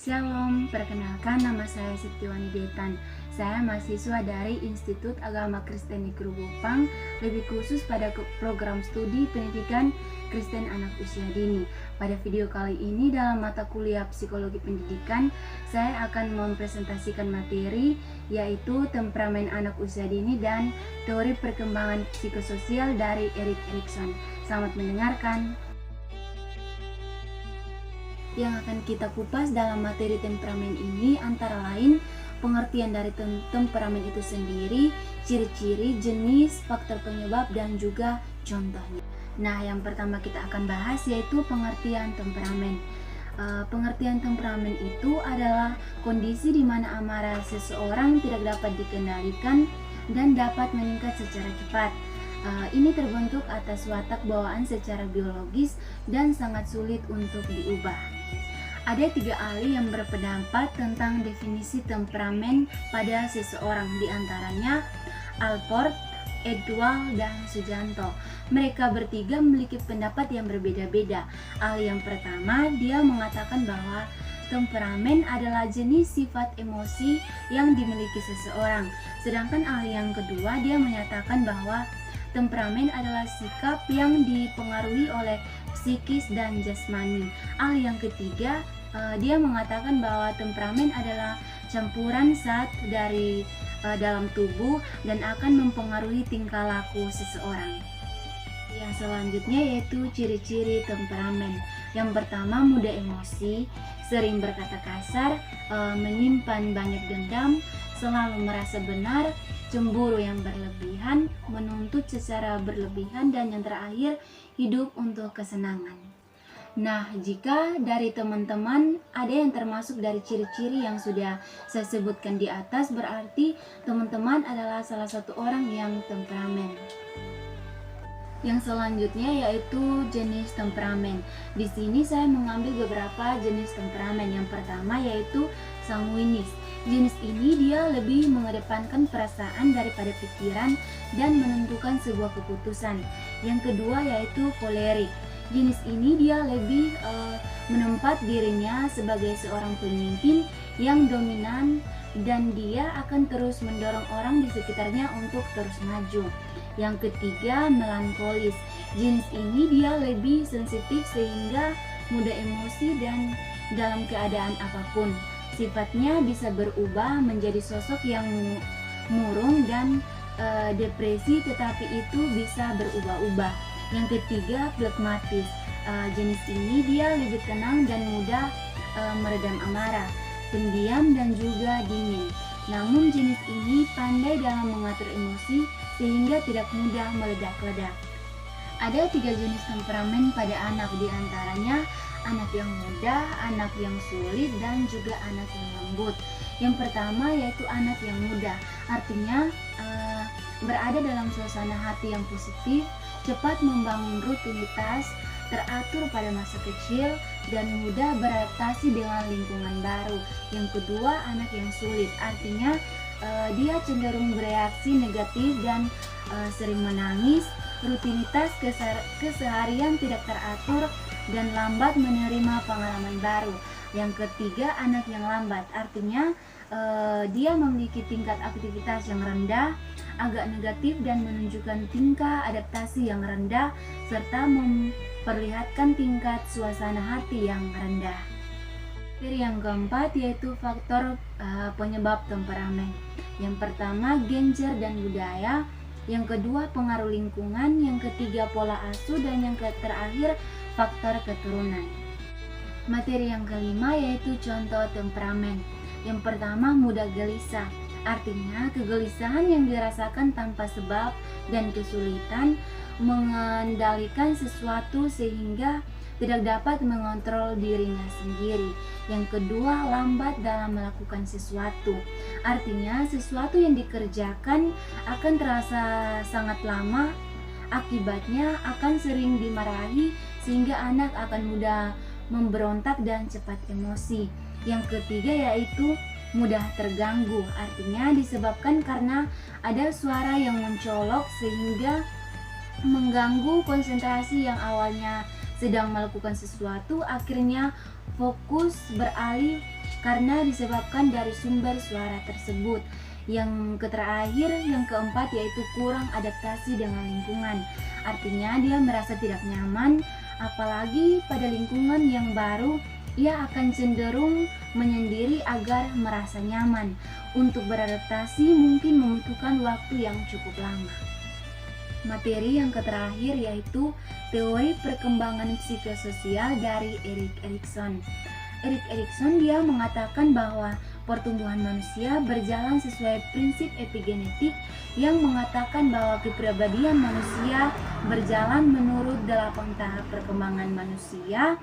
Shalom, perkenalkan nama saya Setiwani Detan. Saya mahasiswa dari Institut Agama Kristen Negeri Bopang, lebih khusus pada program studi pendidikan Kristen anak usia dini. Pada video kali ini dalam mata kuliah Psikologi Pendidikan, saya akan mempresentasikan materi yaitu temperamen anak usia dini dan teori perkembangan psikososial dari Erik Erikson. Selamat mendengarkan. Yang akan kita kupas dalam materi temperamen ini antara lain pengertian dari temperamen itu sendiri, ciri-ciri, jenis, faktor penyebab, dan juga contohnya. Nah, yang pertama kita akan bahas yaitu pengertian temperamen. Pengertian temperamen itu adalah kondisi di mana amarah seseorang tidak dapat dikendalikan dan dapat meningkat secara cepat. Ini terbentuk atas watak bawaan secara biologis dan sangat sulit untuk diubah. Ada 3 ahli yang berpendapat tentang definisi temperamen pada seseorang, diantaranya Alport, Edwal, dan Sujanto. Mereka bertiga memiliki pendapat yang berbeda-beda. Ahli yang pertama, dia mengatakan bahwa temperamen adalah jenis sifat emosi yang dimiliki seseorang. Sedangkan ahli yang kedua, dia menyatakan bahwa temperamen adalah sikap yang dipengaruhi oleh psikis dan jasmani. Ahli yang ketiga, dia mengatakan bahwa temperamen adalah campuran zat dari dalam tubuh dan akan mempengaruhi tingkah laku seseorang. Yang selanjutnya yaitu ciri-ciri temperamen. Yang pertama, mudah emosi, sering berkata kasar, menyimpan banyak dendam, selalu merasa benar, cemburu yang berlebihan, menuntut secara berlebihan, dan yang terakhir, hidup untuk kesenangan. Nah, jika dari teman-teman ada yang termasuk dari ciri-ciri yang sudah saya sebutkan di atas, berarti teman-teman adalah salah satu orang yang temperamen. Yang selanjutnya yaitu jenis temperamen. Di sini saya mengambil beberapa jenis temperamen. Yang pertama yaitu sanguinis. Jenis ini dia lebih mengedepankan perasaan daripada pikiran dan menentukan sebuah keputusan. Yang kedua yaitu kolerik. Jenis ini dia lebih menempat dirinya sebagai seorang pemimpin yang dominan dan dia akan terus mendorong orang di sekitarnya untuk terus maju. Yang ketiga, melankolis. Jenis ini dia lebih sensitif sehingga mudah emosi dan dalam keadaan apapun. Sifatnya bisa berubah menjadi sosok yang murung dan depresi, tetapi itu bisa berubah-ubah. Yang ketiga, flegmatis. Jenis ini dia lebih tenang dan mudah meredam amarah, pendiam dan juga dingin. Namun jenis ini pandai dalam mengatur emosi sehingga tidak mudah meledak-ledak. Ada 3 jenis temperamen pada anak, diantaranya anak yang mudah, anak yang sulit, dan juga anak yang lembut. Yang pertama yaitu anak yang mudah, artinya berada dalam suasana hati yang positif, cepat membangun rutinitas, teratur pada masa kecil, dan mudah beradaptasi dengan lingkungan baru. Yang kedua, anak yang sulit, artinya dia cenderung bereaksi negatif dan sering menangis, rutinitas keseharian tidak teratur, dan lambat menerima pengalaman baru. Yang ketiga, anak yang lambat, artinya dia memiliki tingkat aktivitas yang rendah, agak negatif dan menunjukkan tingkah adaptasi yang rendah, serta memperlihatkan tingkat suasana hati yang rendah. Yang keempat yaitu faktor penyebab temperamen. Yang pertama, genjer dan budaya. Yang kedua, pengaruh lingkungan. Yang ketiga, pola asuh. Dan yang terakhir, faktor keturunan. Materi yang kelima yaitu contoh temperamen. Yang pertama, mudah gelisah. Artinya kegelisahan yang dirasakan tanpa sebab dan kesulitan mengendalikan sesuatu sehingga tidak dapat mengontrol dirinya sendiri. Yang kedua, lambat dalam melakukan sesuatu. Artinya sesuatu yang dikerjakan akan terasa sangat lama, akibatnya akan sering dimarahi sehingga anak akan mudah memberontak dan cepat emosi. Yang ketiga yaitu mudah terganggu, artinya disebabkan karena ada suara yang mencolok sehingga mengganggu konsentrasi yang awalnya sedang melakukan sesuatu, akhirnya fokus beralih karena disebabkan dari sumber suara tersebut. Yang terakhir, yang keempat, yaitu kurang adaptasi dengan lingkungan. Artinya dia merasa tidak nyaman, apalagi pada lingkungan yang baru. Ia akan cenderung menyendiri agar merasa nyaman. Untuk beradaptasi mungkin membutuhkan waktu yang cukup lama. Materi yang terakhir yaitu teori perkembangan psikososial dari Erik Erikson. Erik Erikson dia mengatakan bahwa pertumbuhan manusia berjalan sesuai prinsip epigenetik yang mengatakan bahwa kepribadian manusia berjalan menurut 8 tahap perkembangan manusia,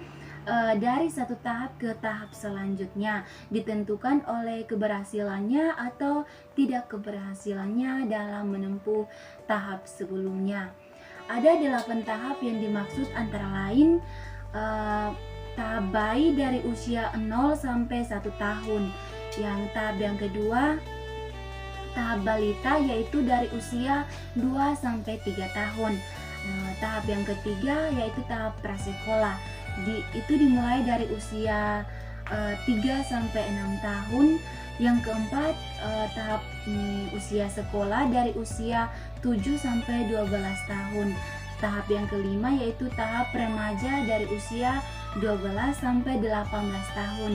dari satu tahap ke tahap selanjutnya, ditentukan oleh keberhasilannya atau tidak keberhasilannya dalam menempuh tahap sebelumnya. Ada 8 tahap yang dimaksud, antara lain tahap bayi dari usia 0 sampai 1 tahun. Yang tahap yang kedua, tahap balita, yaitu dari usia 2 sampai 3 tahun. Tahap yang ketiga yaitu tahap prasekolah. Itu dimulai dari usia 3 sampai 6 tahun. Yang keempat, tahap usia sekolah dari usia 7 sampai 12 tahun. Tahap yang kelima yaitu tahap remaja dari usia 12 sampai 18 tahun.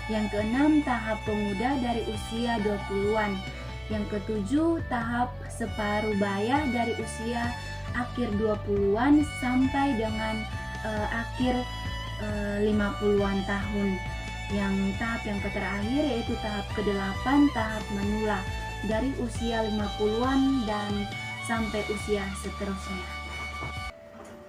Yang keenam, tahap pemuda dari usia 20-an. Yang ketujuh, tahap separuh baya dari usia akhir 20-an sampai dengan akhir 50-an tahun. Yang tahap yang terakhir yaitu tahap ke-8, tahap manula, dari usia 50-an dan sampai usia seterusnya.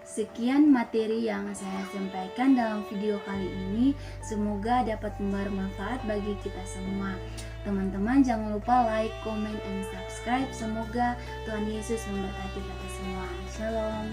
Sekian materi yang saya sampaikan dalam video kali ini. Semoga dapat bermanfaat bagi kita semua. Teman-teman jangan lupa like, comment, and subscribe. Semoga Tuhan Yesus memberkati kita semua. Shalom.